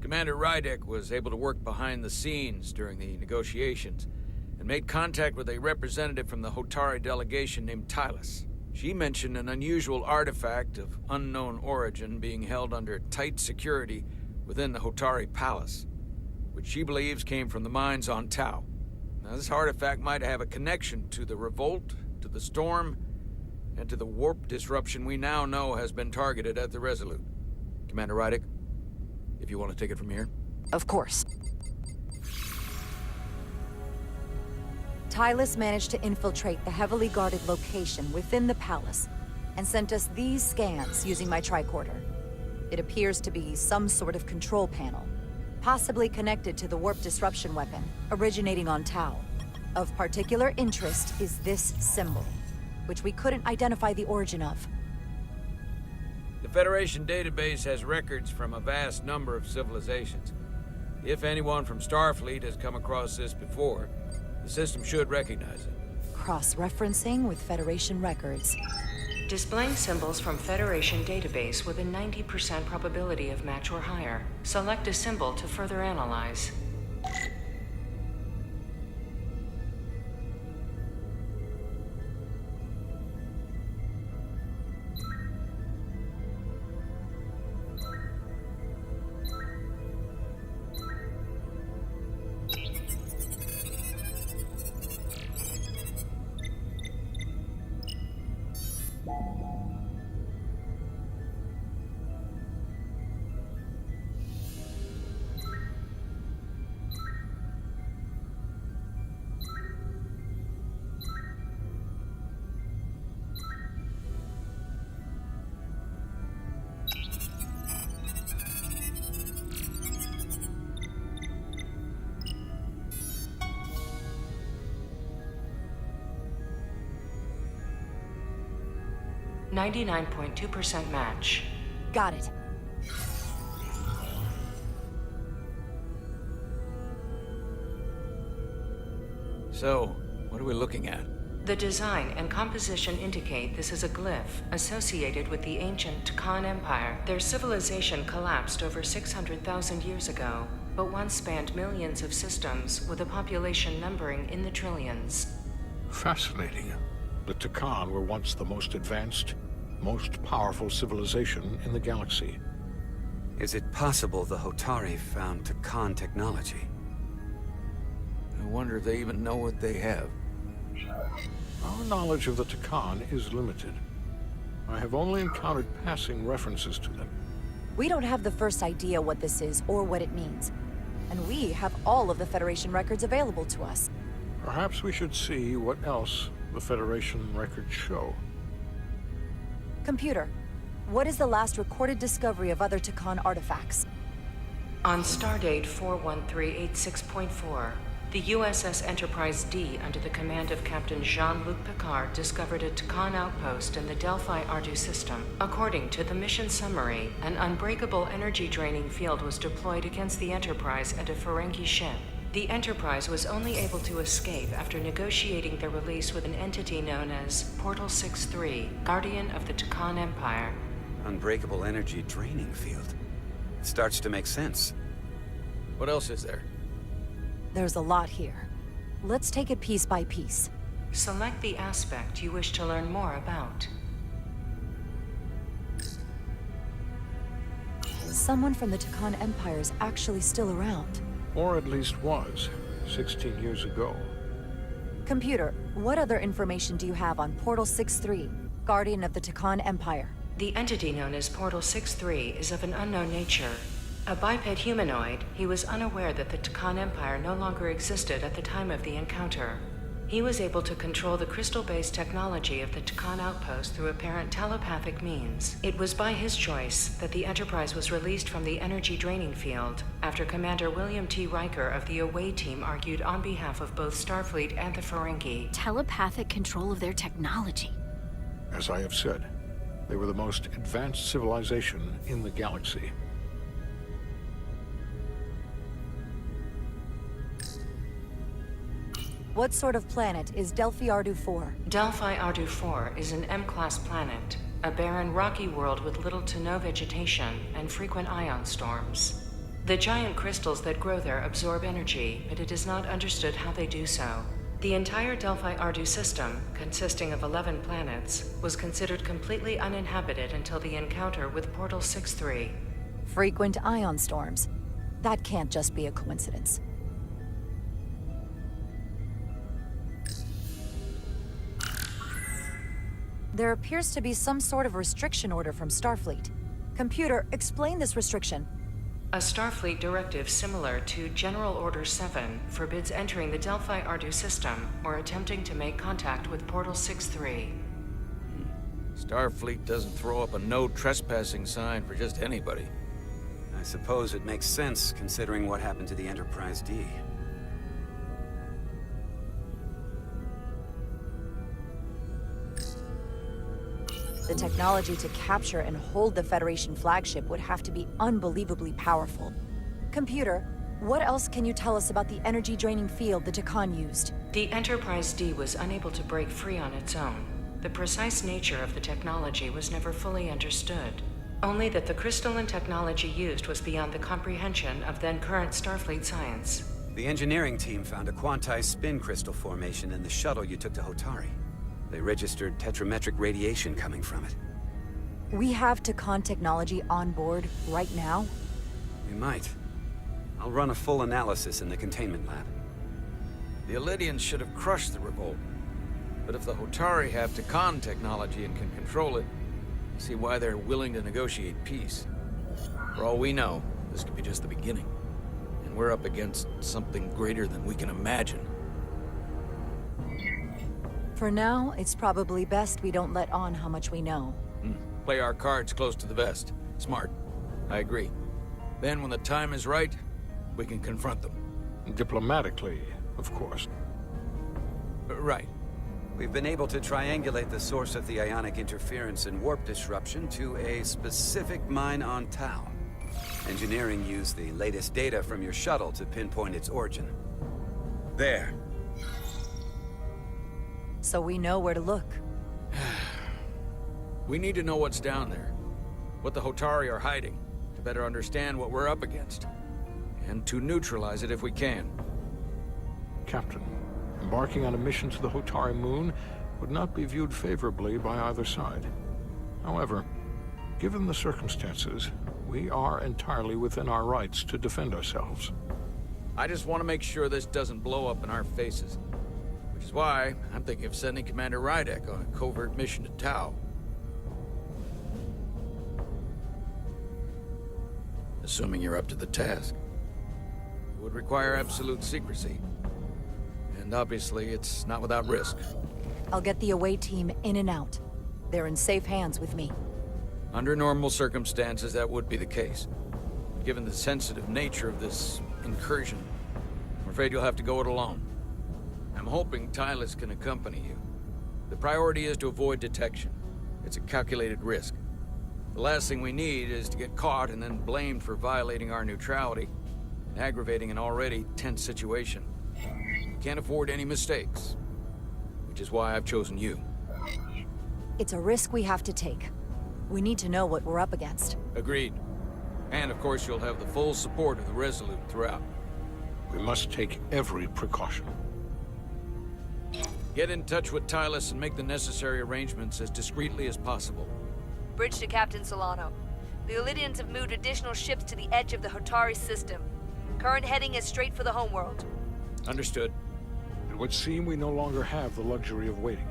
Commander Rydek was able to work behind the scenes during the negotiations and made contact with a representative from the Hotari delegation named Tylus. She mentioned an unusual artifact of unknown origin being held under tight security within the Hotari Palace, which she believes came from the mines on Tau. Now, this artifact might have a connection to the revolt, to the storm, and to the warp disruption we now know has been targeted at the Resolute. Commander Rydek, if you want to take it from here. Of course. Tylus managed to infiltrate the heavily guarded location within the palace and sent us these scans using my tricorder. It appears to be some sort of control panel, possibly connected to the warp disruption weapon originating on Tau. Of particular interest is this symbol, which we couldn't identify the origin of. The Federation database has records from a vast number of civilizations. If anyone from Starfleet has come across this before, the system should recognize it. Cross-referencing with Federation records. Displaying symbols from Federation database with a 90% probability of match or higher. Select a symbol to further analyze. .2% match. Got it. So, what are we looking at? The design and composition indicate this is a glyph associated with the ancient Khan Empire. Their civilization collapsed over 600,000 years ago, but once spanned millions of systems with a population numbering in the trillions. Fascinating. The Takan were once the most advanced, most powerful civilization in the galaxy. Is it possible the Hotari found Takan technology? I wonder if they even know what they have. Our knowledge of the Takan is limited. I have only encountered passing references to them. We don't have the first idea what this is or what it means. And we have all of the Federation records available to us. Perhaps we should see what else the Federation records show. Computer, what is the last recorded discovery of other Takan artifacts? On Stardate 41386.4, the USS Enterprise D, under the command of Captain Jean-Luc Picard, discovered a Takan outpost in the Delphi Ardu system. According to the mission summary, an unbreakable energy draining field was deployed against the Enterprise and a Ferengi ship. The Enterprise was only able to escape after negotiating their release with an entity known as Portal 6-3, Guardian of the Takan Empire. Unbreakable energy draining field. It starts to make sense. What else is there? There's a lot here. Let's take it piece by piece. Select the aspect you wish to learn more about. Someone from the Takan Empire is actually still around. Or at least was, 16 years ago. Computer, what other information do you have on Portal 6-3, Guardian of the Takan Empire? The entity known as Portal 6-3 is of an unknown nature. A biped humanoid, he was unaware that the Takan Empire no longer existed at the time of the encounter. He was able to control the crystal-based technology of the Takan outpost through apparent telepathic means. It was by his choice that the Enterprise was released from the energy draining field after Commander William T. Riker of the Away Team argued on behalf of both Starfleet and the Ferengi. Telepathic control of their technology. As I have said, they were the most advanced civilization in the galaxy. What sort of planet is Delphi Ardu 4? Delphi Ardu 4 is an M-class planet, a barren rocky world with little to no vegetation and frequent ion storms. The giant crystals that grow there absorb energy, but it is not understood how they do so. The entire Delphi-Ardu system, consisting of 11 planets, was considered completely uninhabited until the encounter with Portal 6-3. Frequent ion storms. That can't just be a coincidence. There appears to be some sort of restriction order from Starfleet. Computer, explain this restriction. A Starfleet directive similar to General Order 7 forbids entering the Delphi-Ardu system or attempting to make contact with Portal 6-3. Starfleet doesn't throw up a no trespassing sign for just anybody. I suppose it makes sense, considering what happened to the Enterprise D. The technology to capture and hold the Federation flagship would have to be unbelievably powerful. Computer, what else can you tell us about the energy-draining field the Takan used? The Enterprise D was unable to break free on its own. The precise nature of the technology was never fully understood. Only that the crystalline technology used was beyond the comprehension of then-current Starfleet science. The engineering team found a quantized spin crystal formation in the shuttle you took to Hotari. They registered tetrametric radiation coming from it. We have Takan technology on board right now? We might. I'll run a full analysis in the containment lab. The Elydians should have crushed the revolt. But if the Hotari have Takan technology and can control it, I see why they're willing to negotiate peace. For all we know, this could be just the beginning. And we're up against something greater than we can imagine. For now, it's probably best we don't let on how much we know. Play our cards close to the vest. Smart. I agree. Then when the time is right, we can confront them. Diplomatically, of course. Right. We've been able to triangulate the source of the ionic interference and warp disruption to a specific mine on Tau. Engineering used the latest data from your shuttle to pinpoint its origin. There. So we know where to look. We need to know what's down there. What the Hotari are hiding, to better understand what we're up against. And to neutralize it if we can. Captain, embarking on a mission to the Hotari moon would not be viewed favorably by either side. However, given the circumstances, we are entirely within our rights to defend ourselves. I just want to make sure this doesn't blow up in our faces. Which is why I'm thinking of sending Commander Rydek on a covert mission to Tau. Assuming you're up to the task. It would require absolute secrecy. And obviously, it's not without risk. I'll get the away team in and out. They're in safe hands with me. Under normal circumstances, that would be the case. Given the sensitive nature of this incursion, I'm afraid you'll have to go it alone. I'm hoping Tylus can accompany you. The priority is to avoid detection. It's a calculated risk. The last thing we need is to get caught and then blamed for violating our neutrality and aggravating an already tense situation. We can't afford any mistakes, which is why I've chosen you. It's a risk we have to take. We need to know what we're up against. Agreed. And of course you'll have the full support of the Resolute throughout. We must take every precaution. Get in touch with Tylus and make the necessary arrangements as discreetly as possible. Bridge to Captain Solano. The Elydians have moved additional ships to the edge of the Hotari system. Current heading is straight for the homeworld. Understood. It would seem we no longer have the luxury of waiting.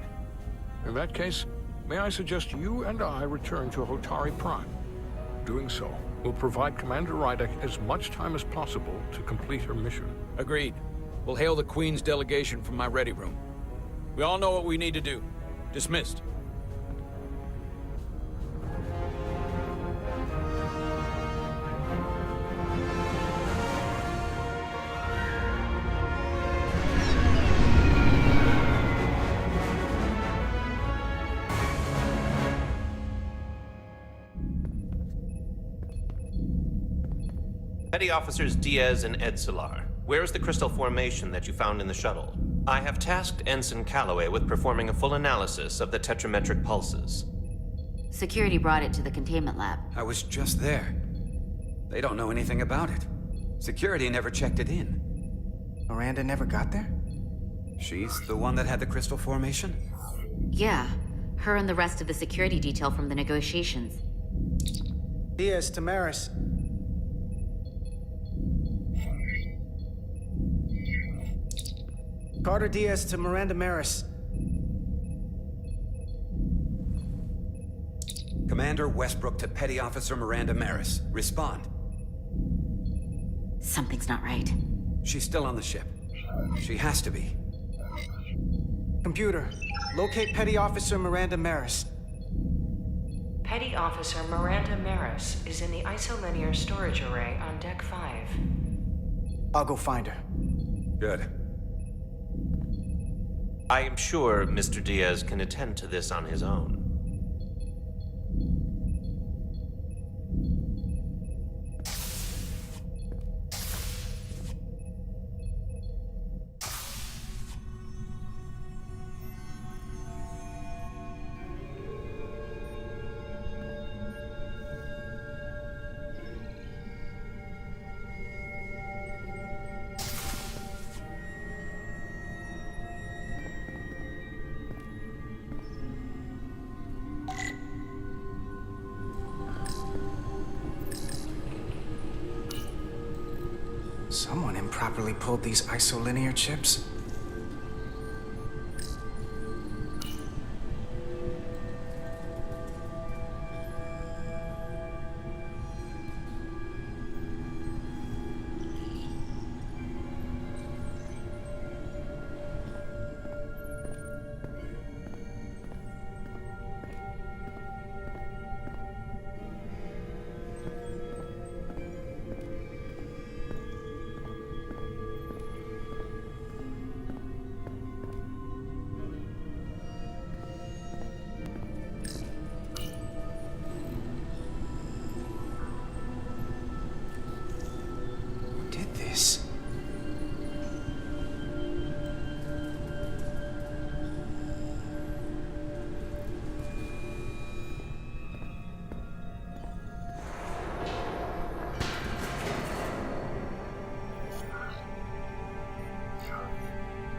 In that case, may I suggest you and I return to Hotari Prime? Doing so will provide Commander Rydek as much time as possible to complete her mission. Agreed. We'll hail the Queen's delegation from my ready room. We all know what we need to do. Dismissed. Petty Officers Diaz and Edsolar, where is the crystal formation that you found in the shuttle? I have tasked Ensign Calloway with performing a full analysis of the tetrametric pulses. Security brought it to the containment lab. I was just there. They don't know anything about it. Security never checked it in. Miranda never got there? She's the one that had the crystal formation? Yeah, her and the rest of the security detail from the negotiations. Diaz, Tamaris. Carter Diaz to Miranda Maris. Commander Westbrook to Petty Officer Miranda Maris. Respond. Something's not right. She's still on the ship. She has to be. Computer, locate Petty Officer Miranda Maris. Petty Officer Miranda Maris is in the isolinear storage array on Deck 5. I'll go find her. Good. I am sure Mr. Diaz can attend to this on his own. Someone improperly pulled these isolinear chips.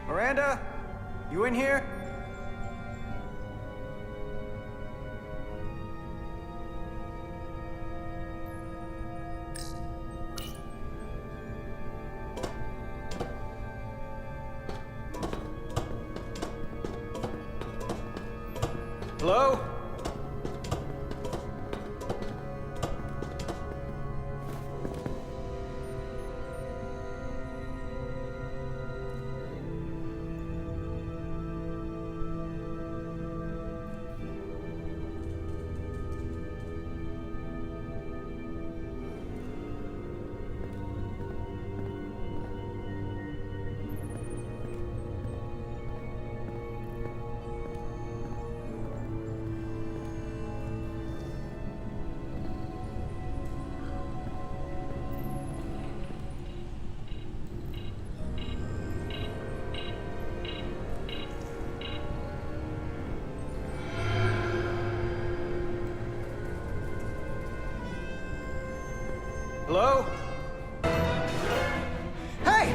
Miranda, you in here? Hello? Hello? Hey!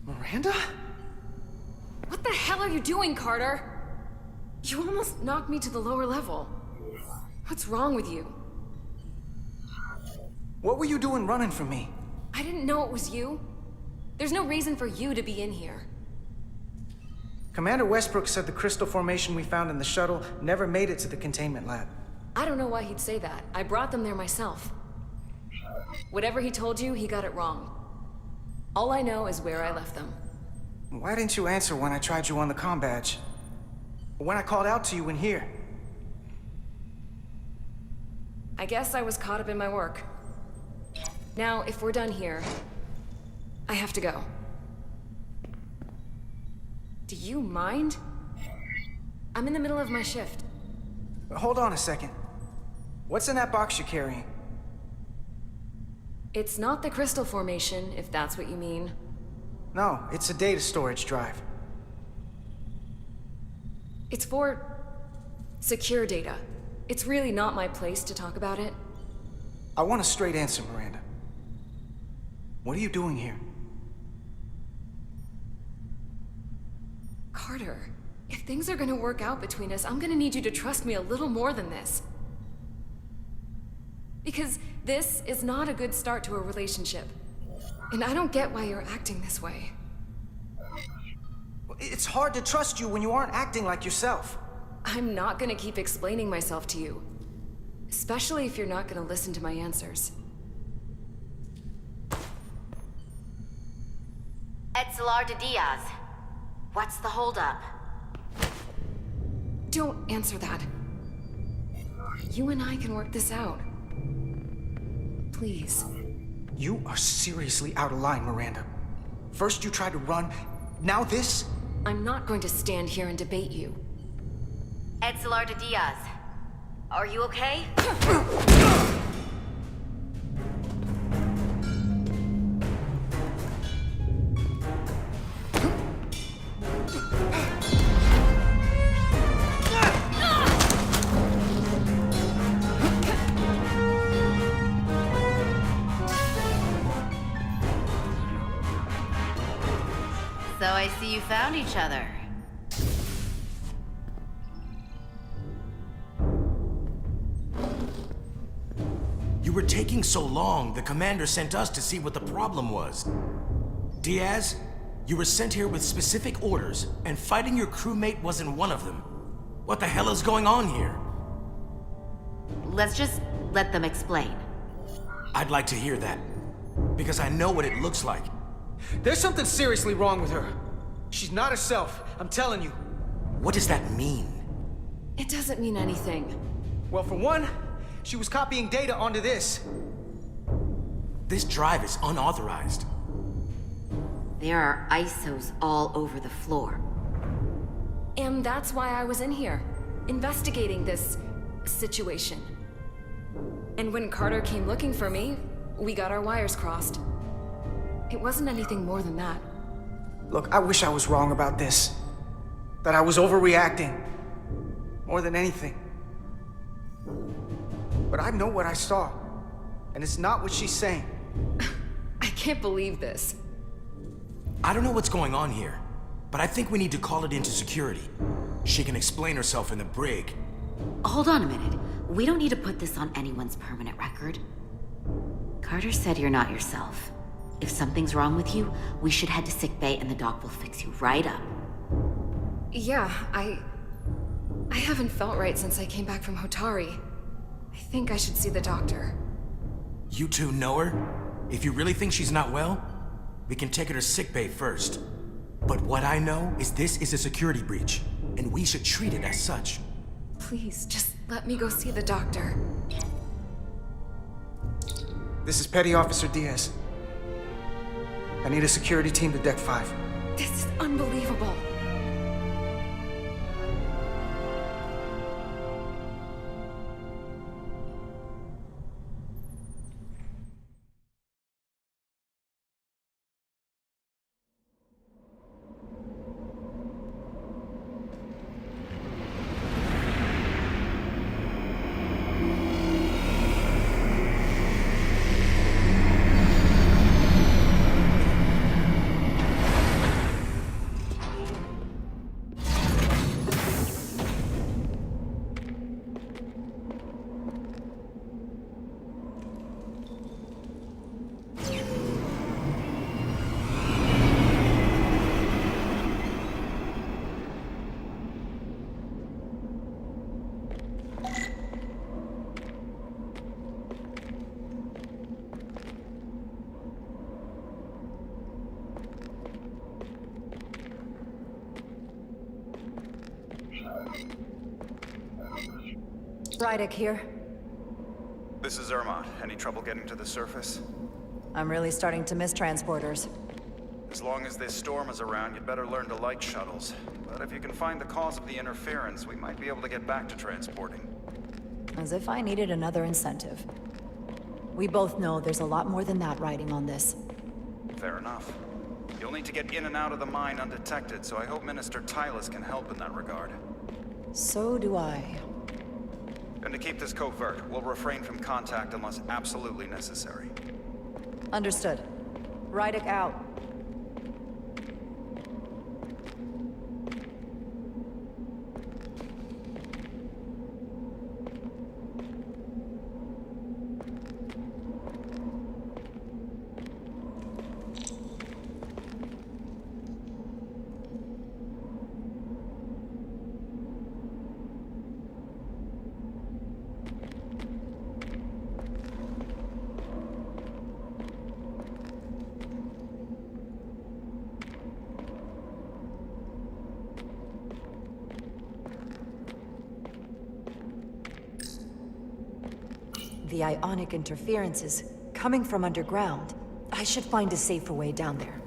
Miranda? What the hell are you doing, Carter? You almost knocked me to the lower level. What's wrong with you? What were you doing running from me? I didn't know it was you. There's no reason for you to be in here. Commander Westbrook said the crystal formation we found in the shuttle never made it to the containment lab. I don't know why he'd say that. I brought them there myself. Whatever he told you, he got it wrong. All I know is where I left them. Why didn't you answer when I tried you on the comm badge? Or when I called out to you in here? I guess I was caught up in my work. Now, if we're done here, I have to go. Do you mind? I'm in the middle of my shift. Hold on a second. What's in that box you're carrying? It's not the crystal formation, if that's what you mean. No, it's a data storage drive. It's for secure data. It's really not my place to talk about it. I want a straight answer, Miranda. What are you doing here? Carter, if things are gonna work out between us, I'm gonna need you to trust me a little more than this. Because this is not a good start to a relationship. And I don't get why you're acting this way. It's hard to trust you when you aren't acting like yourself. I'm not gonna keep explaining myself to you. Especially if you're not gonna listen to my answers. Edsalar de Diaz. What's the holdup? Don't answer that. You and I can work this out. Please. You are seriously out of line, Miranda. First you tried to run, now this? I'm not going to stand here and debate you. Edsalar de Diaz. Are you okay? So I see you found each other. You were taking so long, the commander sent us to see what the problem was. Diaz, you were sent here with specific orders, and fighting your crewmate wasn't one of them. What the hell is going on here? Let's just let them explain. I'd like to hear that, because I know what it looks like. There's something seriously wrong with her. She's not herself, I'm telling you. What does that mean? It doesn't mean anything. Well, for one, she was copying data onto this. This drive is unauthorized. There are ISOs all over the floor. And that's why I was in here, investigating this situation. And when Carter came looking for me, we got our wires crossed. It wasn't anything more than that. Look, I wish I was wrong about this. That I was overreacting. More than anything. But I know what I saw. And it's not what she's saying. I can't believe this. I don't know what's going on here, but I think we need to call it into security. She can explain herself in the brig. Hold on a minute. We don't need to put this on anyone's permanent record. Carter said you're not yourself. If something's wrong with you, we should head to sickbay and the doc will fix you right up. Yeah, I haven't felt right since I came back from Hotari. I think I should see the doctor. You two know her? If you really think she's not well, we can take her to sickbay first. But what I know is this is a security breach, and we should treat it as such. Please, just let me go see the doctor. This is Petty Officer Diaz. I need a security team to Deck 5. This is unbelievable. Rydick here. This is Irma. Any trouble getting to the surface? I'm really starting to miss transporters. As long as this storm is around, you'd better learn to like shuttles. But if you can find the cause of the interference, we might be able to get back to transporting. As if I needed another incentive. We both know there's a lot more than that riding on this. Fair enough. You'll need to get in and out of the mine undetected, so I hope Minister Tylus can help in that regard. So do I. And to keep this covert, we'll refrain from contact unless absolutely necessary. Understood. Rydick out. The ionic interference is coming from underground. I should find a safer way down there.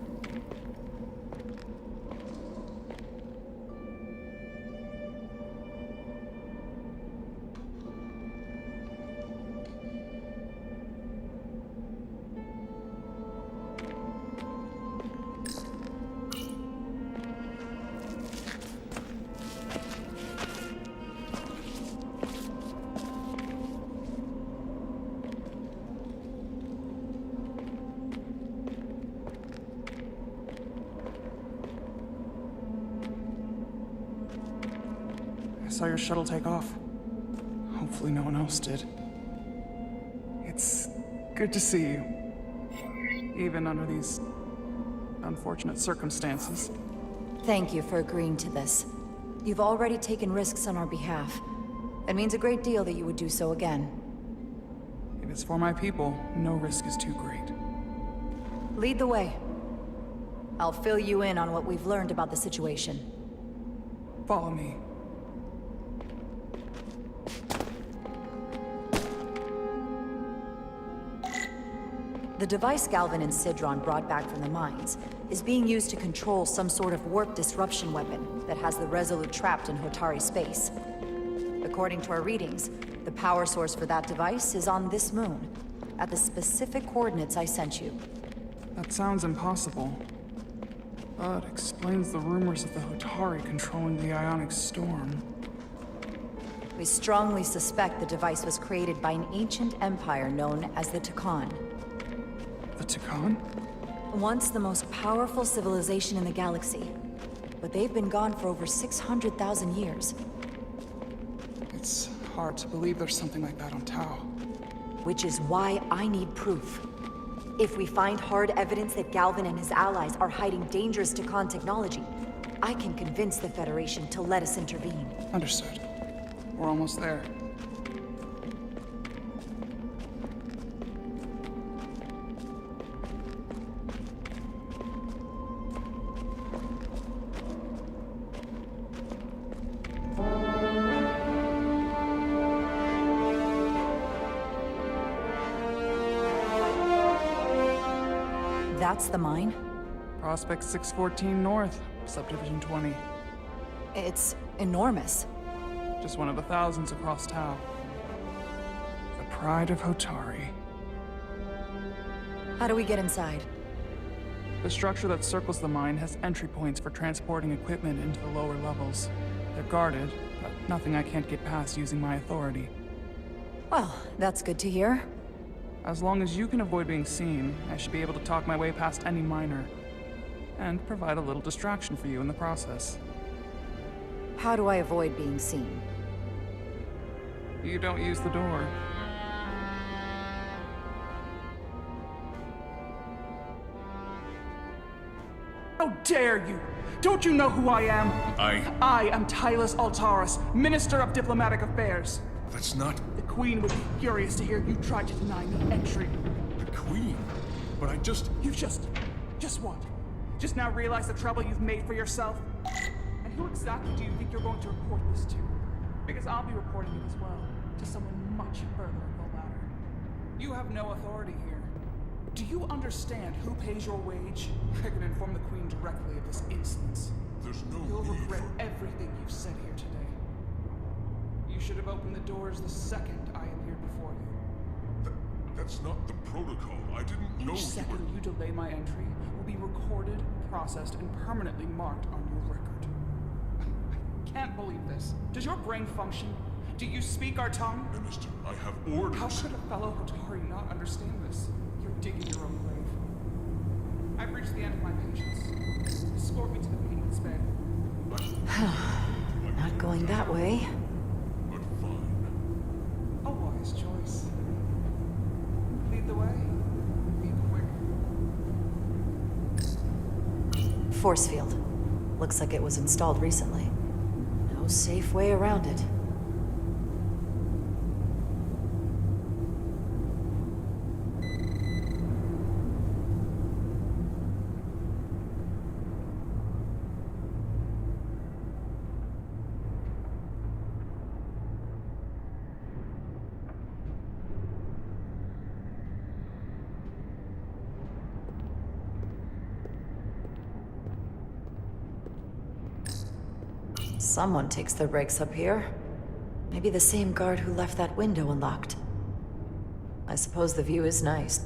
I saw your shuttle take off. Hopefully no one else did. It's good to see you. Even under these unfortunate circumstances. Thank you for agreeing to this. You've already taken risks on our behalf. It means a great deal that you would do so again. If it's for my people, no risk is too great. Lead the way. I'll fill you in on what we've learned about the situation. Follow me. The device Galvin and Sidron brought back from the mines is being used to control some sort of warp disruption weapon that has the Resolute trapped in Hotari space. According to our readings, the power source for that device is on this moon, at the specific coordinates I sent you. That sounds impossible. But explains the rumors of the Hotari controlling the ionic storm. We strongly suspect the device was created by an ancient empire known as the Takan. The Takan? Once the most powerful civilization in the galaxy, but they've been gone for over 600,000 years. It's hard to believe there's something like that on Tau. Which is why I need proof. If we find hard evidence that Galvin and his allies are hiding dangerous Takan technology, I can convince the Federation to let us intervene. Understood. We're almost there. That's the mine? Prospect 614 North, Subdivision 20. It's enormous. Just one of the thousands across Tau. The pride of Hotari. How do we get inside? The structure that circles the mine has entry points for transporting equipment into the lower levels. They're guarded, but nothing I can't get past using my authority. Well, that's good to hear. As long as you can avoid being seen, I should be able to talk my way past any miner. And provide a little distraction for you in the process. How do I avoid being seen? You don't use the door. How dare you! Don't you know who I am? I am Tylus Altaris, Minister of Diplomatic Affairs. That's not... The Queen would be furious to hear you try to deny me entry. the Queen. But I just... You just what? Just now realize the trouble you've made for yourself? And who exactly do you think you're going to report this to? Because I'll be reporting it as well, to someone much further up the ladder. You have no authority here. Do you understand who pays your wage? I can inform the Queen directly of this insolence. There's no You'll need regret for... everything you've said here today. You should have opened the doors the second I appeared before you. That's not the protocol. I didn't know Each second you delay my entry will be recorded, processed, and permanently marked on your record. I can't believe this. Does your brain function? Do you speak our tongue? Minister, I have orders. How could a fellow Hotari not understand this? You're digging your own grave. I've reached the end of my patience. Escort me to the maintenance bay. Not going that way. But fine. A wise choice. Lead the way. Be quick. Force field. Looks like it was installed recently. No safe way around it. Someone takes their breaks up here. Maybe the same guard who left that window unlocked. I suppose the view is nice.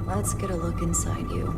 Let's get a look inside you.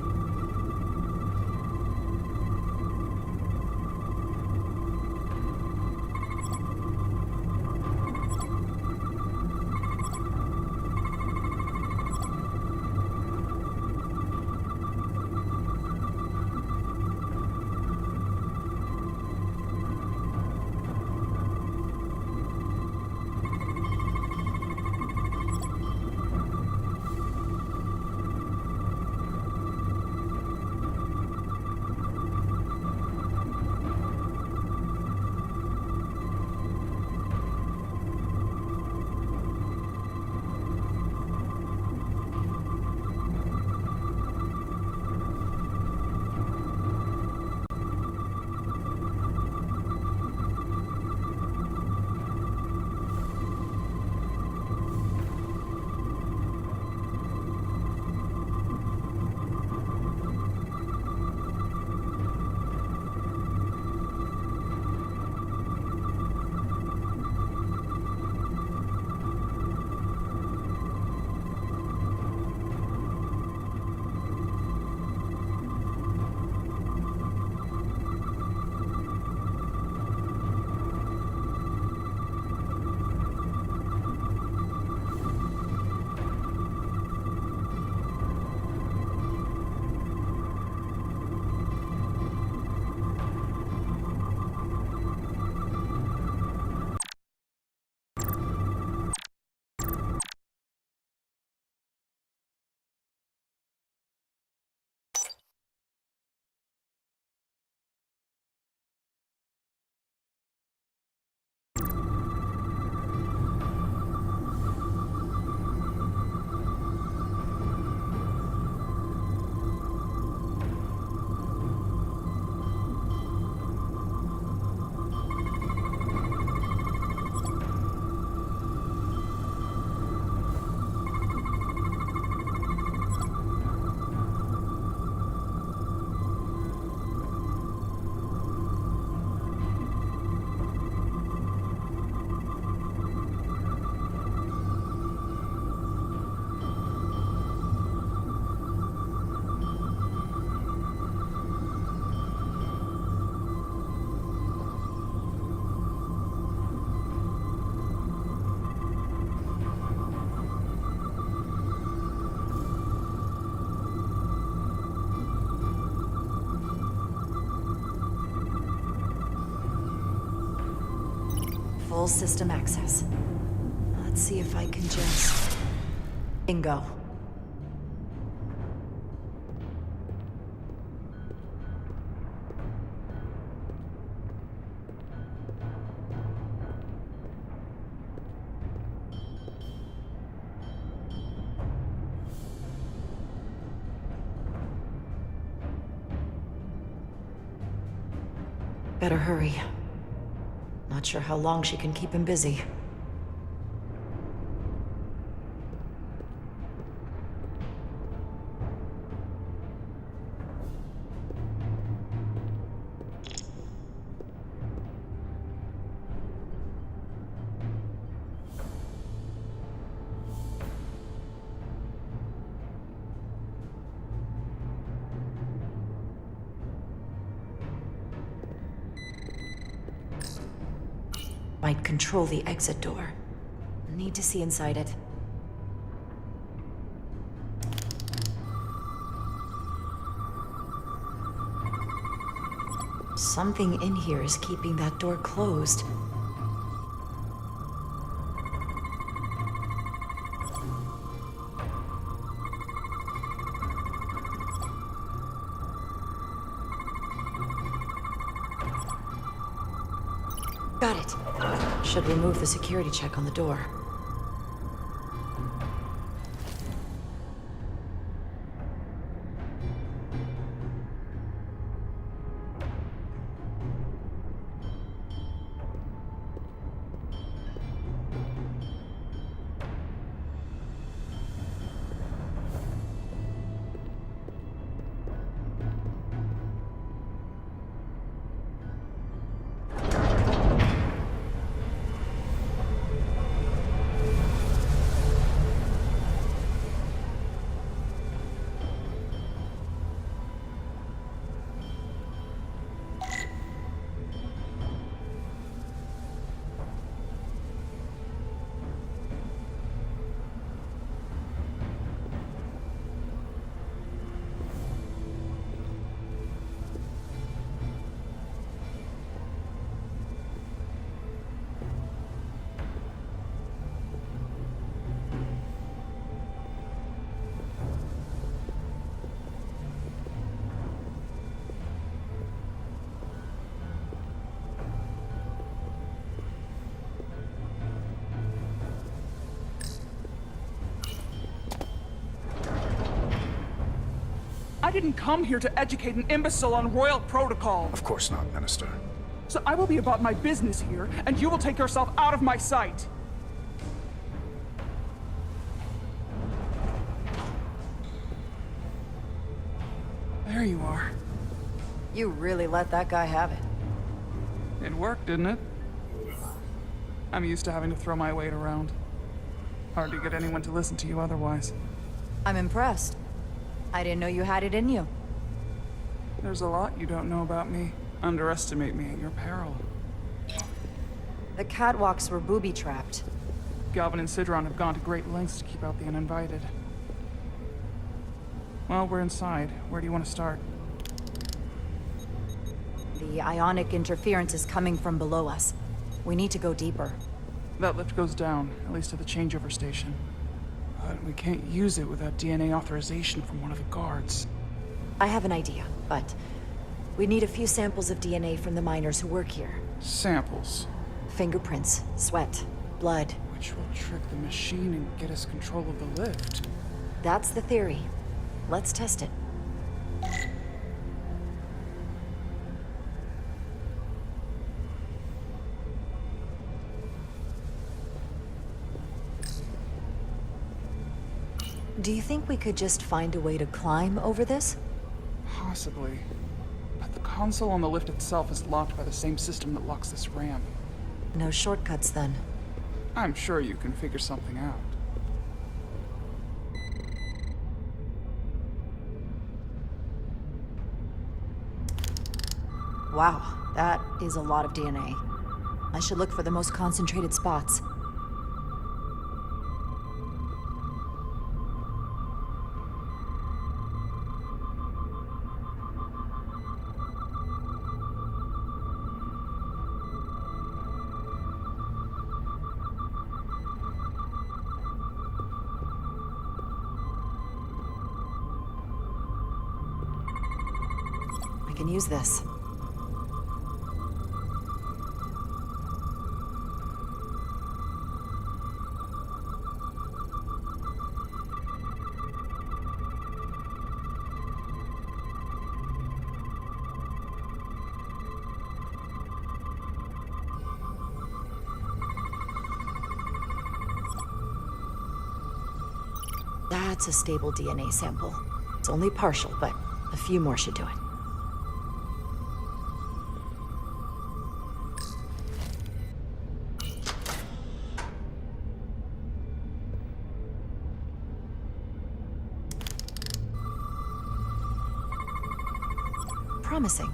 full system access. Let's see if I can just... Bingo. Better hurry. Not sure how long she can keep him busy. Might control the exit door. Need to see inside it. Something in here is keeping that door closed. Got it. Should remove the security check on the door. I didn't come here to educate an imbecile on royal protocol. Of course not, Minister. So I will be about my business here, and you will take yourself out of my sight. There you are. You really let that guy have it. It worked, didn't it? I'm used to having to throw my weight around. Hard to get anyone to listen to you otherwise. I'm impressed. I didn't know you had it in you. There's a lot you don't know about me. Underestimate me at your peril. The catwalks were booby-trapped. Galvin and Sidron have gone to great lengths to keep out the uninvited. Well, we're inside. Where do you want to start? The ionic interference is coming from below us. We need to go deeper. That lift goes down, at least to the changeover station. But we can't use it without DNA authorization from one of the guards. I have an idea, but we need a few samples of DNA from the miners who work here. Samples? Fingerprints, sweat, blood. Which will trick the machine and get us control of the lift. That's the theory. Let's test it. Do you think we could just find a way to climb over this? Possibly. But the console on the lift itself is locked by the same system that locks this ramp. No shortcuts, then. I'm sure you can figure something out. Wow, that is a lot of DNA. I should look for the most concentrated spots. can use this. That's a stable DNA sample. It's only partial, but a few more should do it. Promising.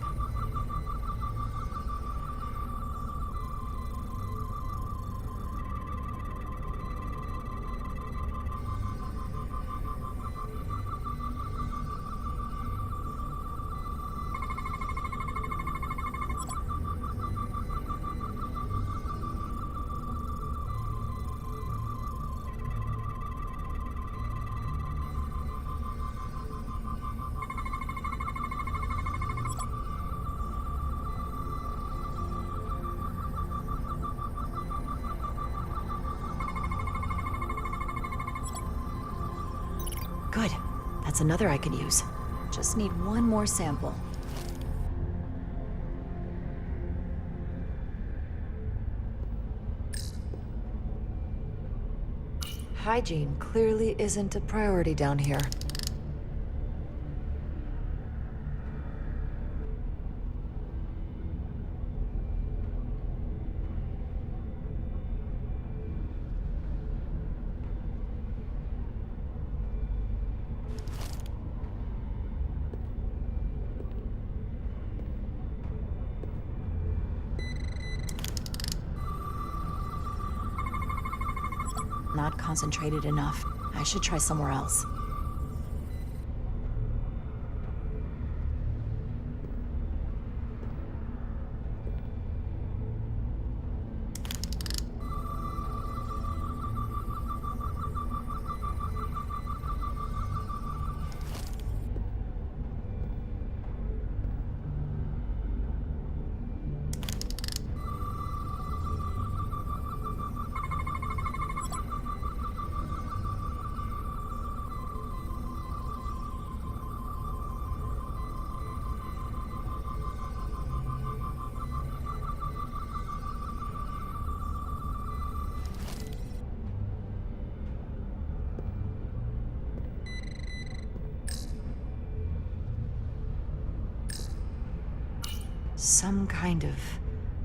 Good. That's another I can use. Just need one more sample. Hygiene clearly isn't a priority down here. Not concentrated enough. I should try somewhere else. Some kind of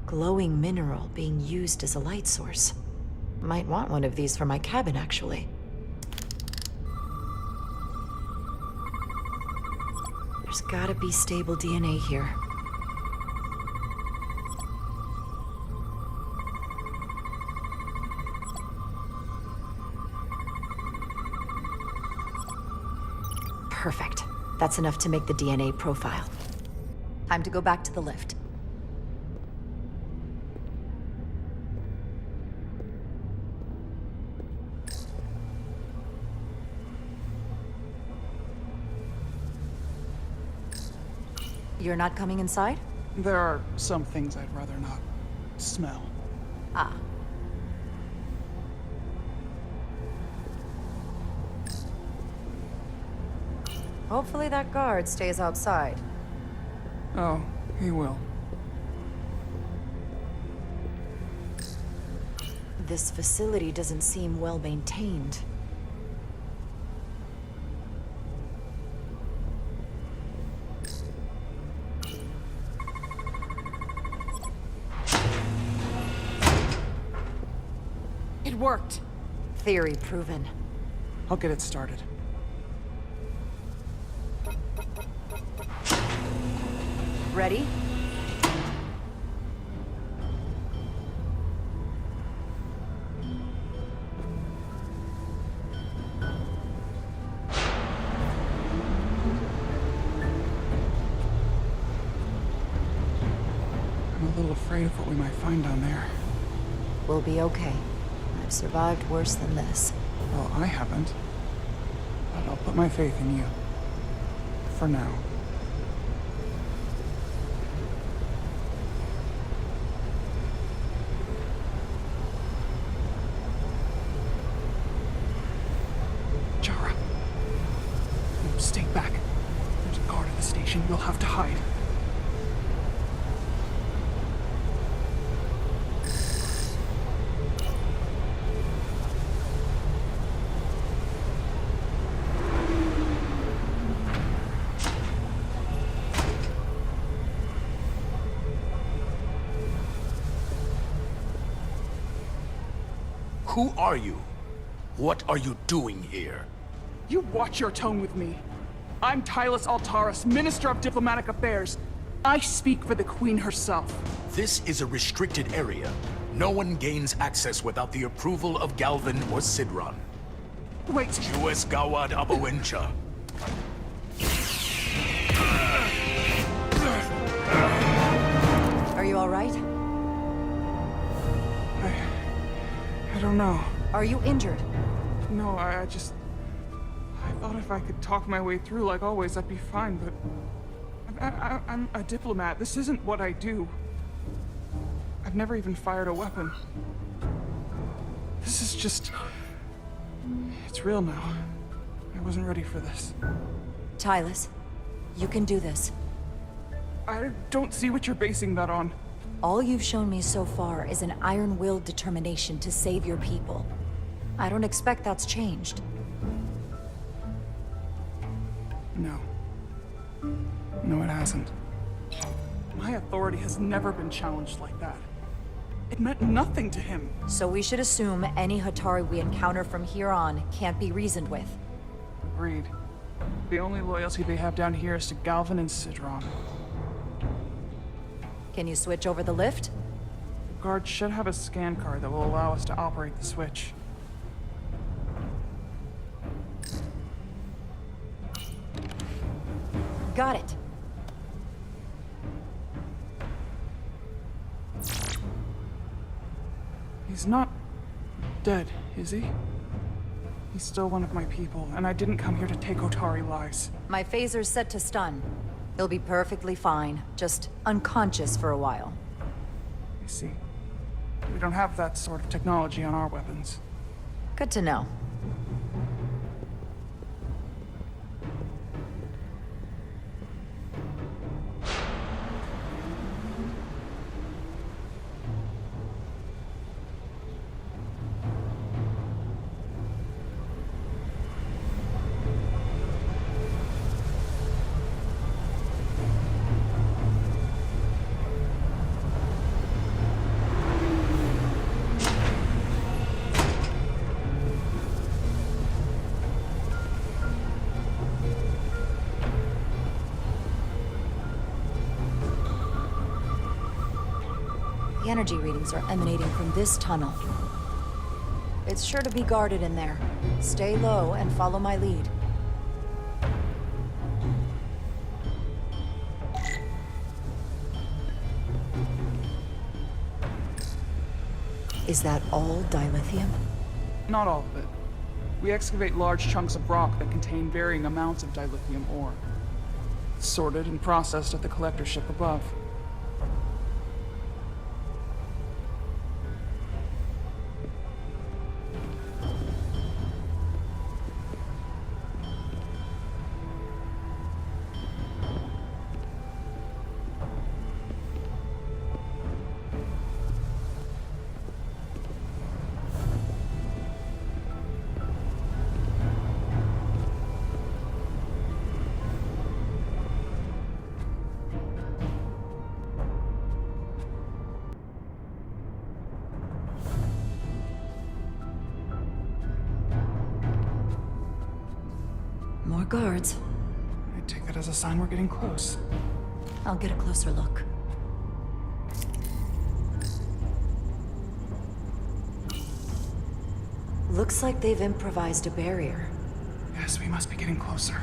glowing mineral being used as a light source. Might want one of these for my cabin, actually. There's gotta be stable DNA here. Perfect. That's enough to make the DNA profile. Time to go back to the lift. You're not coming inside? There are some things I'd rather not smell. Ah. Hopefully that guard stays outside. Oh, he will. This facility doesn't seem well maintained. It worked. Theory proven. I'll get it started. Ready? I'm a little afraid of what we might find down there. We'll be okay. I've survived worse than this. Well, I haven't. But I'll put my faith in you. For now. hide. Who are you? What are you doing here? You watch your tone with me. I'm Tylus Altaris, Minister of Diplomatic Affairs. I speak for the Queen herself. This is a restricted area. No one gains access without the approval of Galvin or Sidron. Wait. Jues Gawad Abawincha. Are you all right? I don't know. Are you injured? No, I thought if I could talk my way through like always, I'd be fine, but... I'm a diplomat. This isn't what I do. I've never even fired a weapon. This is just... It's real now. I wasn't ready for this. Tylus, you can do this. I don't see what you're basing that on. All you've shown me so far is an iron-willed determination to save your people. I don't expect that's changed. No. No, it hasn't. My authority has never been challenged like that. It meant nothing to him. So we should assume any Hatari we encounter from here on can't be reasoned with. Agreed. The only loyalty they have down here is to Galvin and Sidron. Can you switch over the lift? The guard should have a scan card that will allow us to operate the switch. Got it. He's not dead, is he? He's still one of my people, and I didn't come here to take Otari lives. My phaser's set to stun. He'll be perfectly fine, just unconscious for a while. I see. We don't have that sort of technology on our weapons. Good to know. The energy readings are emanating from this tunnel. It's sure to be guarded in there. Stay low and follow my lead. Is that all dilithium? Not all of it. We excavate large chunks of rock that contain varying amounts of dilithium ore. It's sorted and processed at the collector ship above. More guards. I take that as a sign we're getting close. I'll get a closer look. Looks like they've improvised a barrier. Yes, we must be getting closer.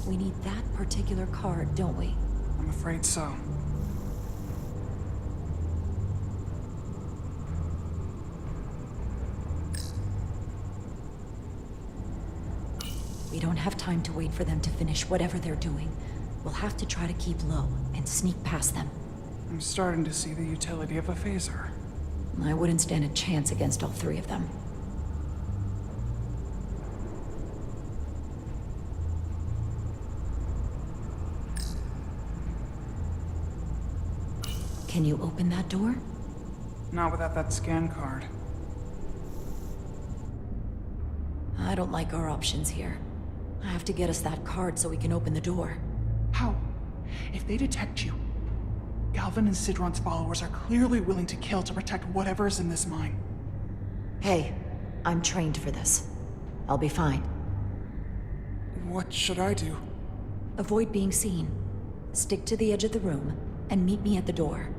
We need that particular card, don't we? I'm afraid so. don't have time to wait for them to finish whatever they're doing. We'll have to try to keep low and sneak past them. I'm starting to see the utility of a phaser. I wouldn't stand a chance against all three of them. Can you open that door? Not without that scan card. I don't like our options here. I have to get us that card so we can open the door. How? If they detect you, Galvin and Sidron's followers are clearly willing to kill to protect whatever is in this mine. Hey, I'm trained for this. I'll be fine. What should I do? Avoid being seen. Stick to the edge of the room, and meet me at the door.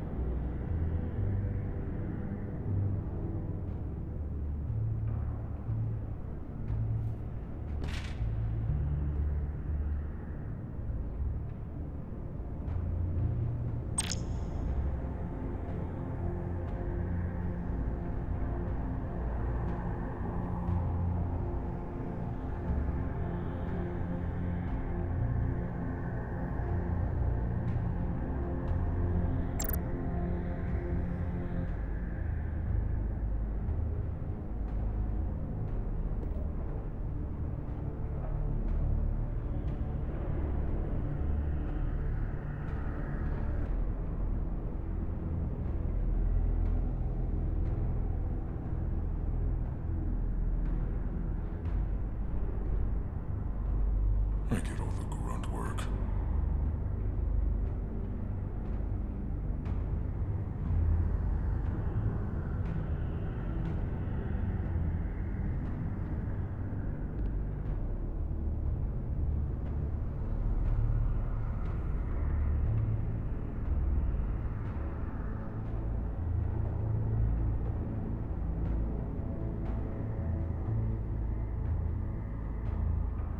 I get all the grunt work.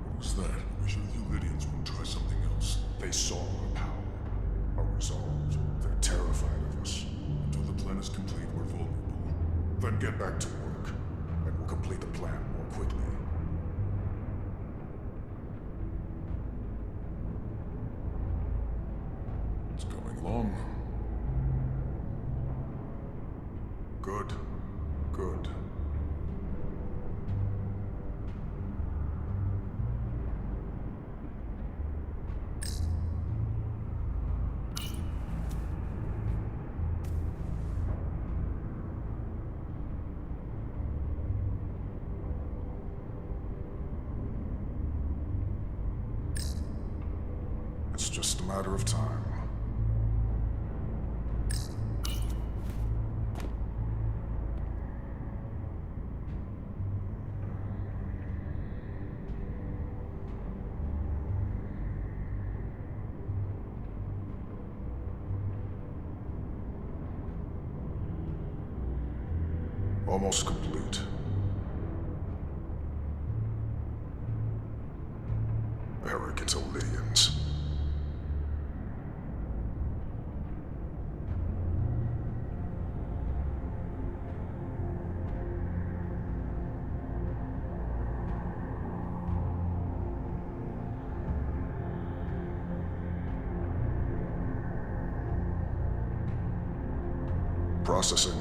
What was that? We sure the Lydians wouldn't try something else. They saw our power, are resolved. They're terrified of us. Until the plan is complete, we're vulnerable. Then get back to work, and we'll complete the plan more quickly. It's going along. Good. Good. It's just a matter of time. Almost complete. Arrogant Lydians. Processing.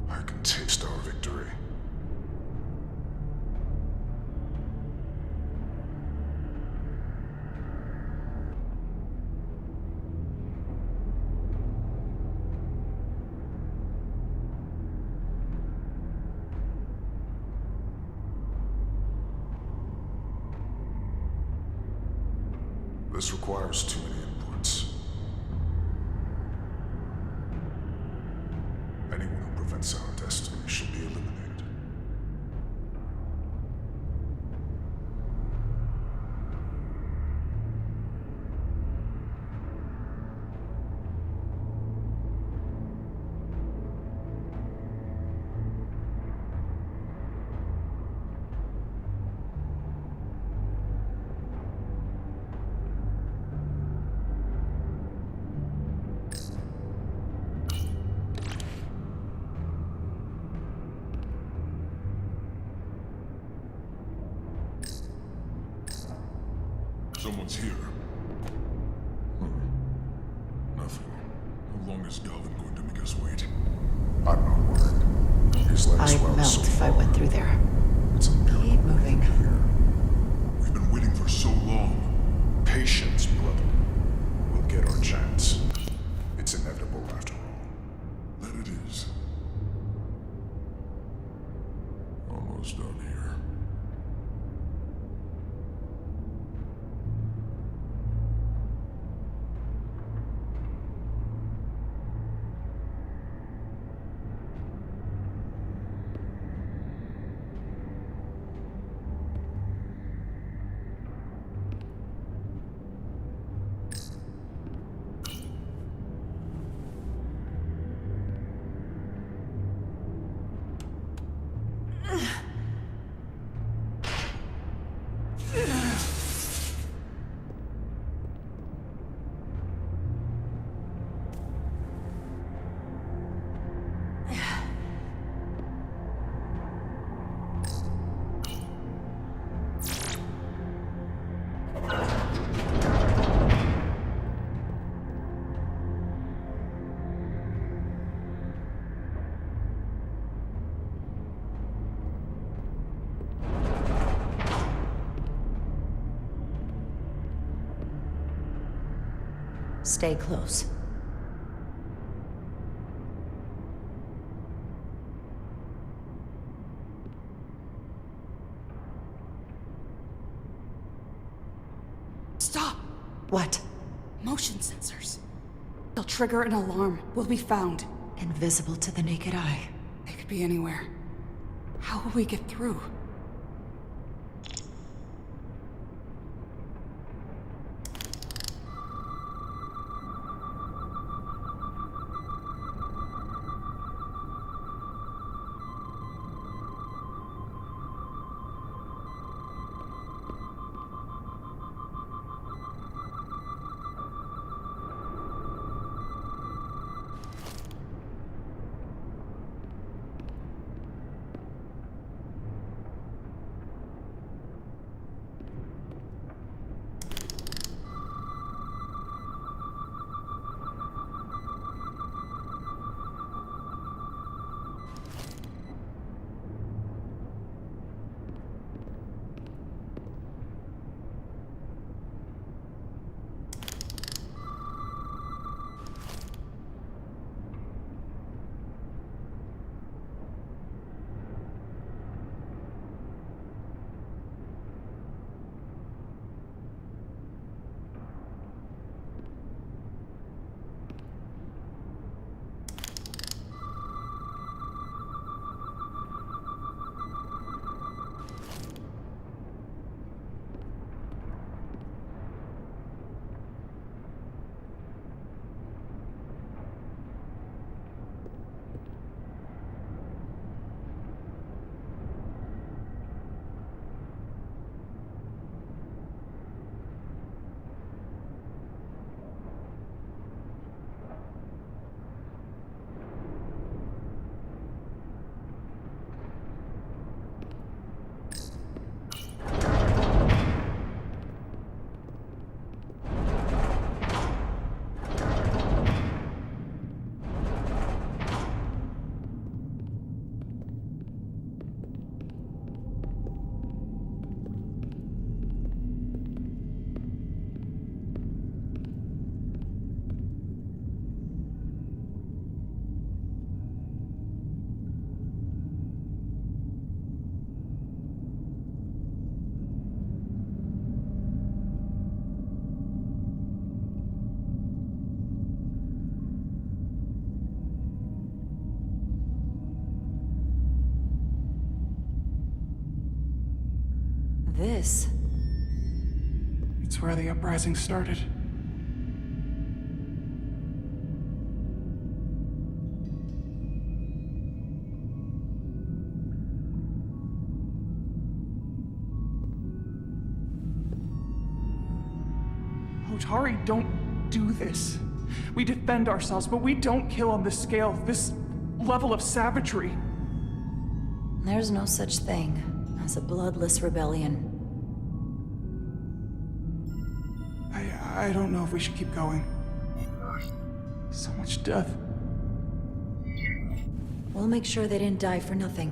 I can taste our victory. This requires too many inputs. Anyone who prevents our destiny should be eliminated. Someone's here. Nothing. How long is Galvin going to make us wait? I'm not worried. His legs I'd swell melt so if I far. went through there. It's a miracle. Keep moving. We've been waiting for so long. Patience, brother. We'll get our chance. It's inevitable after all. That it is. Almost done here. Stay close. Stop! What? Motion sensors. They'll trigger an alarm. We'll be found. Invisible to the naked eye. They could be anywhere. How will we get through? This? It's where the uprising started. Hotari don't do this. We defend ourselves, but we don't kill on this scale, this level of savagery. There's no such thing as a bloodless rebellion. I don't know if we should keep going. So much death. We'll make sure they didn't die for nothing.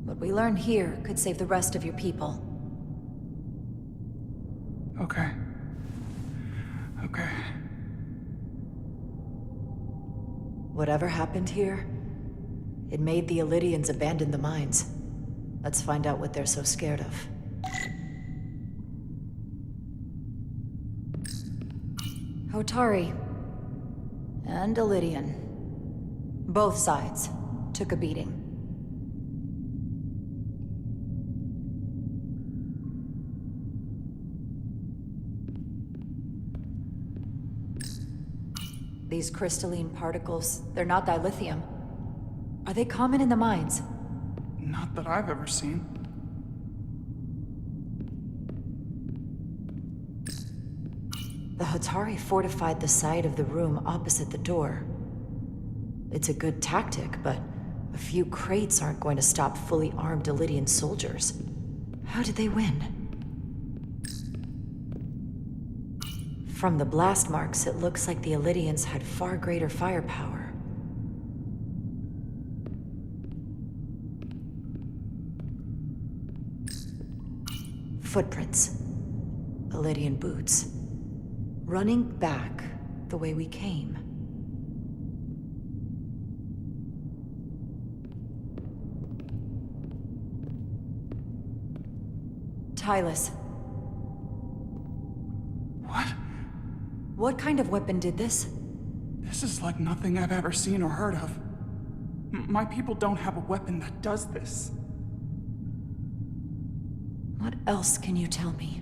What we learn here could save the rest of your people. Okay. Whatever happened here, it made the Illydians abandon the mines. Let's find out what they're so scared of. Hotari and Illydian. Both sides took a beating. These crystalline particles, they're not dilithium. Are they common in the mines? Not that I've ever seen. The Hotari fortified the side of the room opposite the door. It's a good tactic, but a few crates aren't going to stop fully armed Illydian soldiers. How did they win? From the blast marks, it looks like the Illydians had far greater firepower. Footprints. Illydian boots. Running back the way we came. Tylus. What? What kind of weapon did this? This is like nothing I've ever seen or heard of. My people don't have a weapon that does this. What else can you tell me?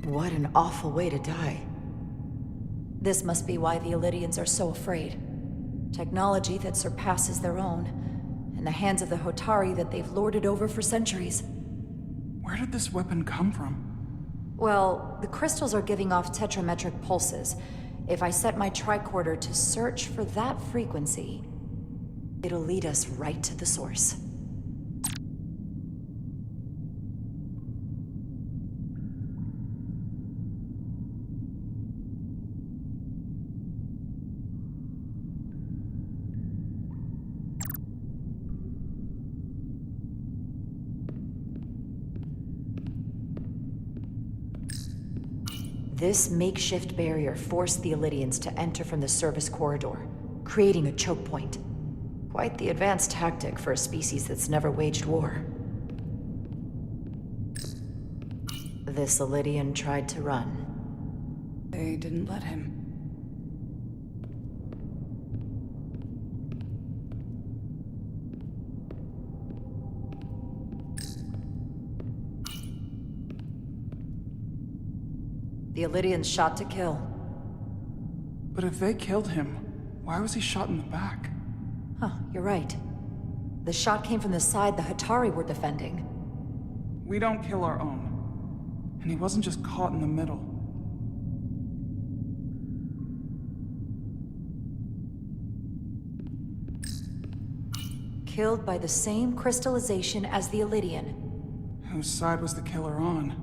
What an awful way to die. This must be why the Illydians are so afraid. Technology that surpasses their own, in the hands of the Hotari that they've lorded over for centuries. Where did this weapon come from? Well, the crystals are giving off tetrametric pulses. If I set my tricorder to search for that frequency, it'll lead us right to the source. This makeshift barrier forced the Illydians to enter from the service corridor, creating a choke point. Quite the advanced tactic for a species that's never waged war. This Illydian tried to run. They didn't let him. The Illydians shot to kill. But if they killed him, why was he shot in the back? Huh, you're right. The shot came from the side the Hotari were defending. We don't kill our own. And he wasn't just caught in the middle. Killed by the same crystallization as the Elydian. Whose side was the killer on?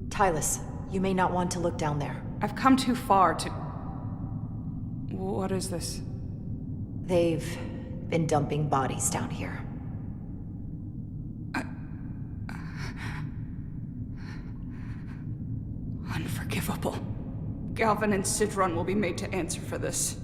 Tylus, you may not want to look down there. I've come too far to... What is this? They've been dumping bodies down here. Unforgivable. Galvin and Sidron will be made to answer for this.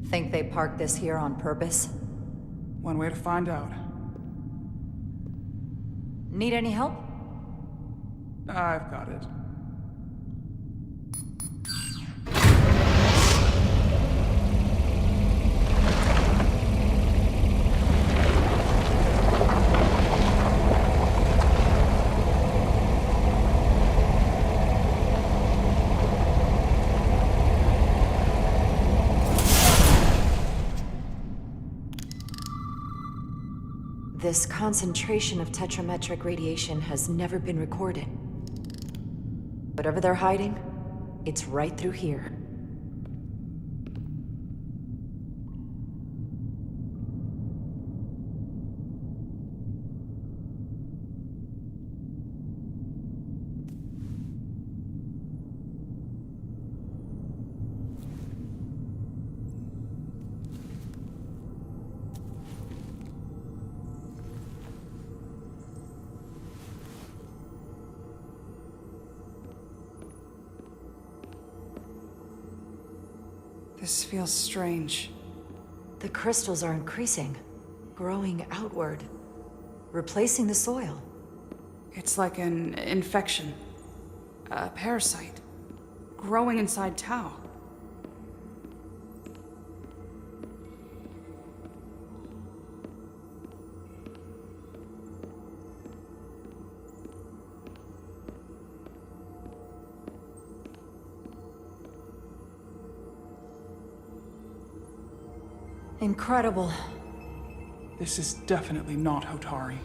Think they parked this here on purpose? One way to find out. Need any help? I've got it. This concentration of tetrametric radiation has never been recorded. Whatever they're hiding, it's right through here. This feels strange. The crystals are increasing, growing outward, replacing the soil. It's like an infection. A parasite. Growing inside Tau. Incredible. This is definitely not Hotari.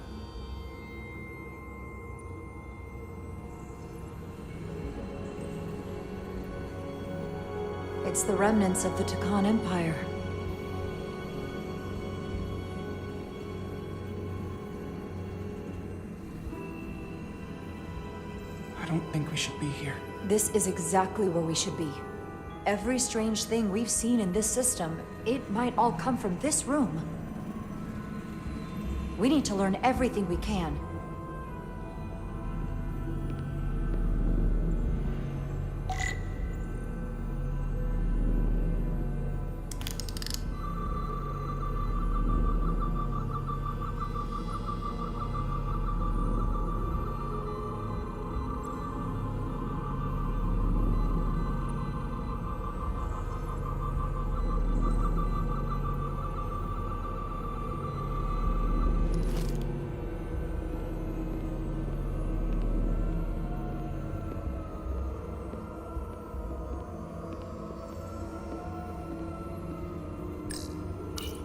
It's the remnants of the Takan Empire. I don't think we should be here. This is exactly where we should be. Every strange thing we've seen in this system, it might all come from this room. We need to learn everything we can.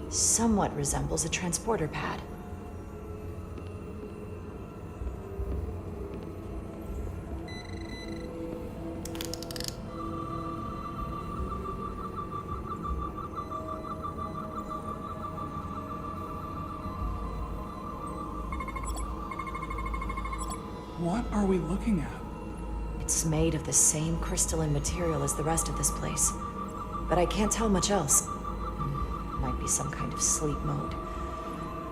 Somewhat resembles a transporter pad. What are we looking at? It's made of the same crystalline material as the rest of this place, but I can't tell much else. Might be some kind of sleep mode.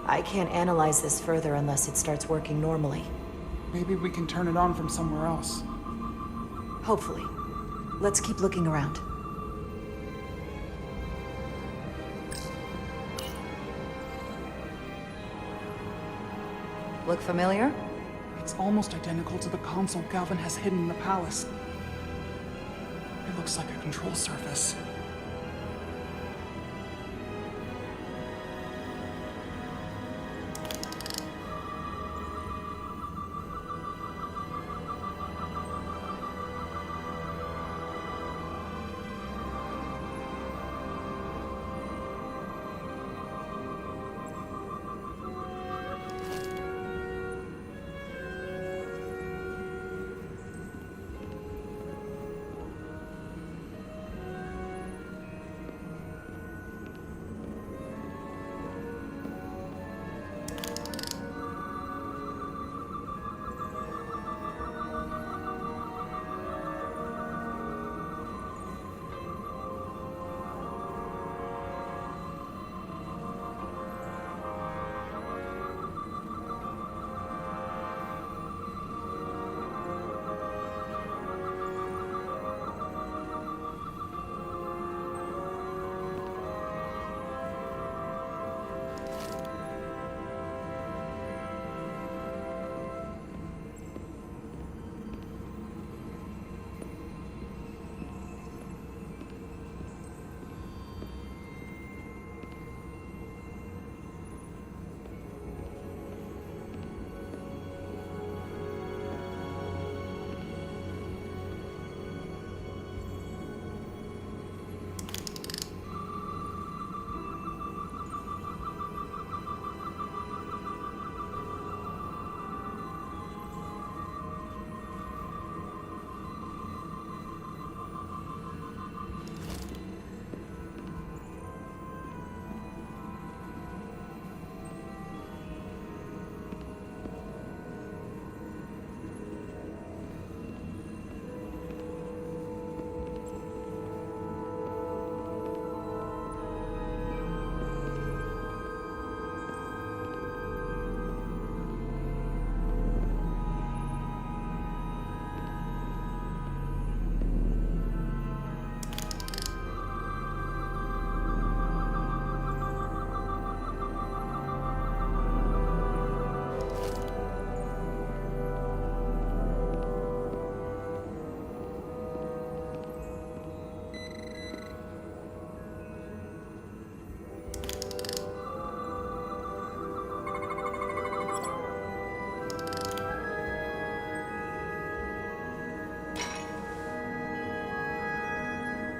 I can't analyze this further unless it starts working normally. Maybe we can turn it on from somewhere else. Hopefully. Let's keep looking around. Look familiar? It's almost identical to the console Galvin has hidden in the palace. It looks like a control surface.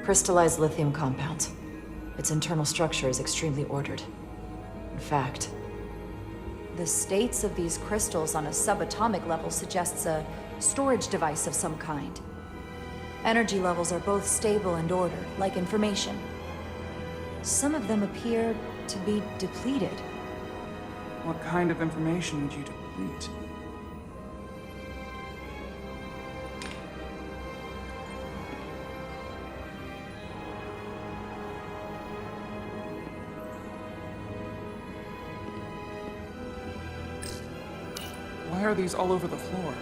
Crystallized lithium compound. Its internal structure is extremely ordered. In fact, the states of these crystals on a subatomic level suggests a storage device of some kind. Energy levels are both stable and ordered, like information. Some of them appear to be depleted. What kind of information would you deplete? Why are these all over the floor?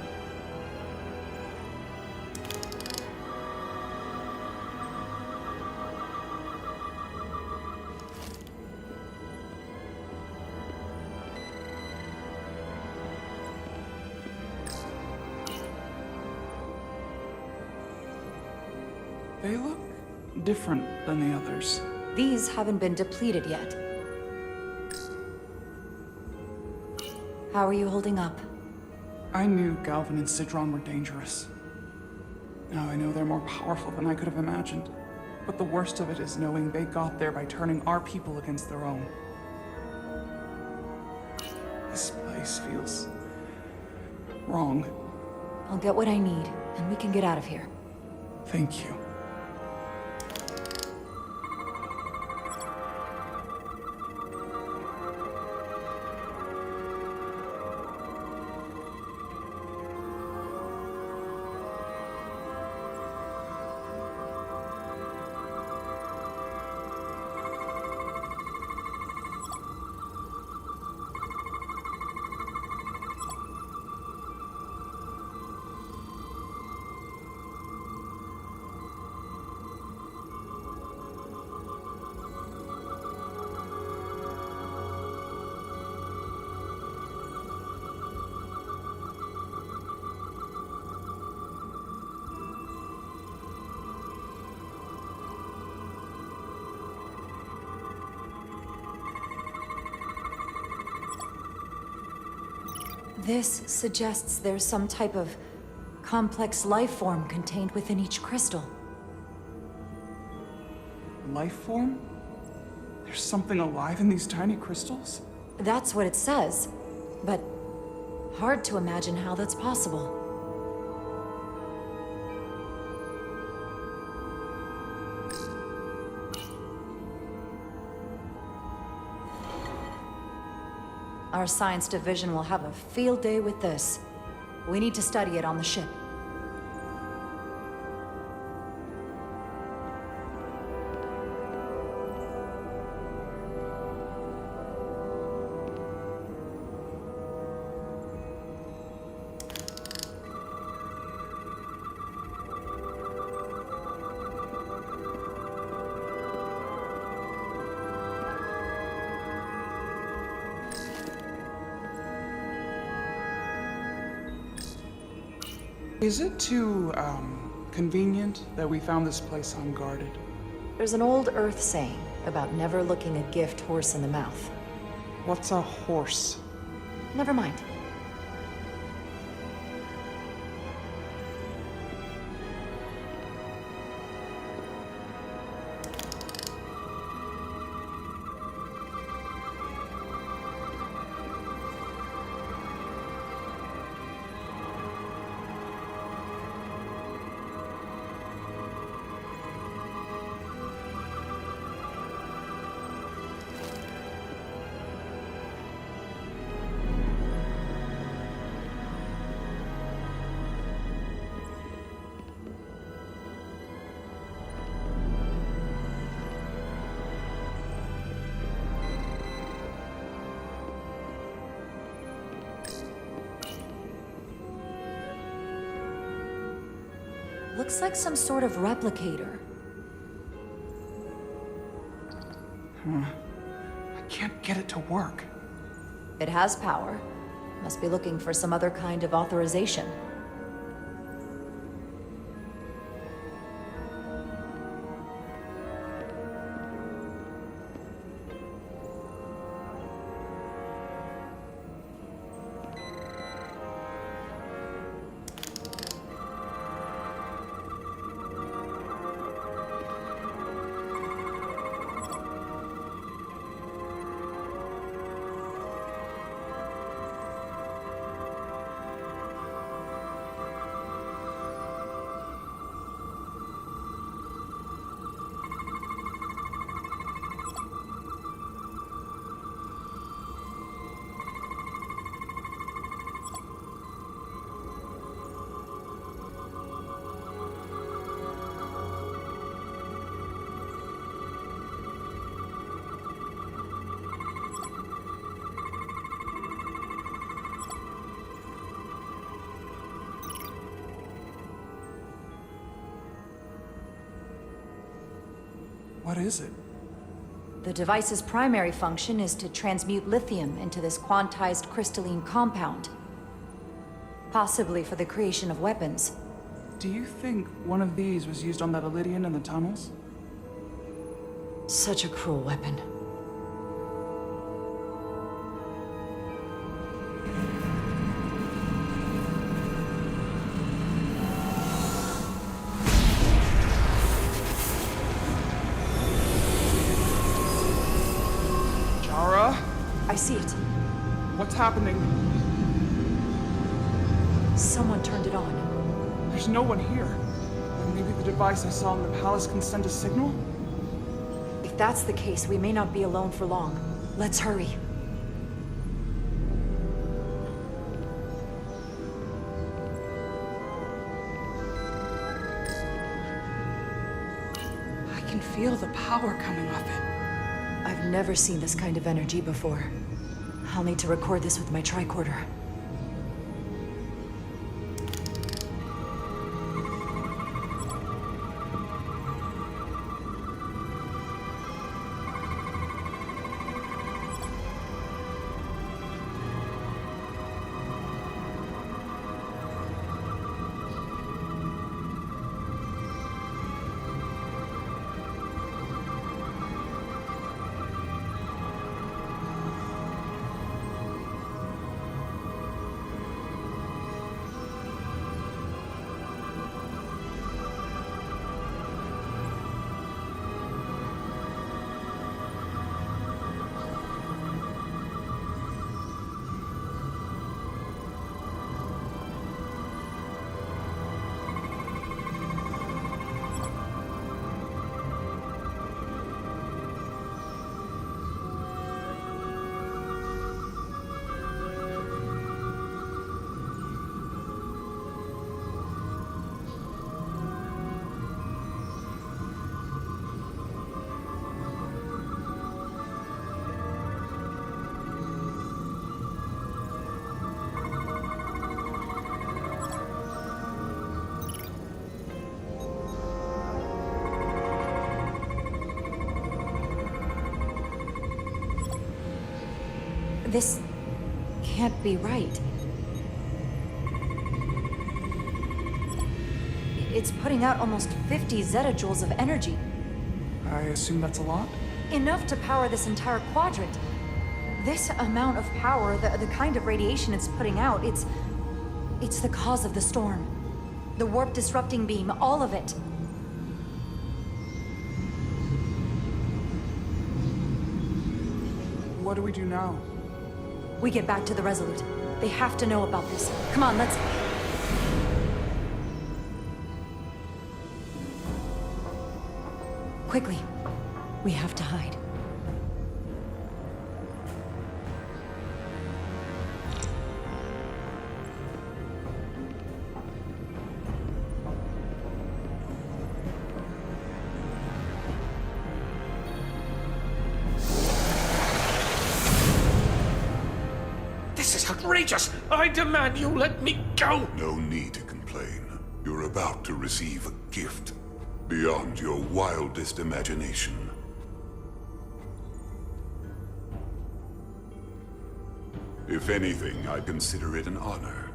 They look different than the others. These haven't been depleted yet. How are you holding up? I knew Galvin and Sidron were dangerous. Now I know they're more powerful than I could have imagined. But the worst of it is knowing they got there by turning our people against their own. This place feels wrong. I'll get what I need, and we can get out of here. Thank you. This suggests there's some type of complex life form contained within each crystal. Life form? There's something alive in these tiny crystals? That's what it says, but hard to imagine how that's possible. Our science division will have a field day with this. We need to study it on the ship. Is it too, convenient that we found this place unguarded? There's an old Earth saying about never looking a gift horse in the mouth. What's a horse? Never mind. Looks like some sort of replicator. I can't get it to work. It has power. Must be looking for some other kind of authorization. What is it? The device's primary function is to transmute lithium into this quantized crystalline compound. Possibly for the creation of weapons. Do you think one of these was used on that Elydian in the tunnels? Such a cruel weapon. I see it. What's happening? Someone turned it on. There's no one here. And maybe the device I saw in the palace can send a signal? If that's the case, we may not be alone for long. Let's hurry. I can feel the power coming off it. I've never seen this kind of energy before. I'll need to record this with my tricorder. This can't be right. It's putting out almost 50 zettajoules of energy. I assume that's a lot? Enough to power this entire quadrant. This amount of power, the kind of radiation it's putting out, it's the cause of the storm. The warp disrupting beam, all of it. What do we do now? We get back to the Resolute. They have to know about this. Come on, let's... Quickly. We have to hide. This is outrageous! I demand you let me go! No need to complain. You're about to receive a gift beyond your wildest imagination. If anything, I consider it an honor.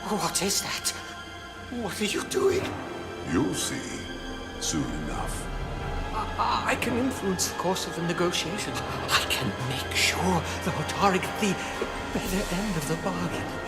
What is that? What are you doing? You'll see soon enough. I can influence the course of the negotiations. I can make sure the Hotari get the better end of the bargain.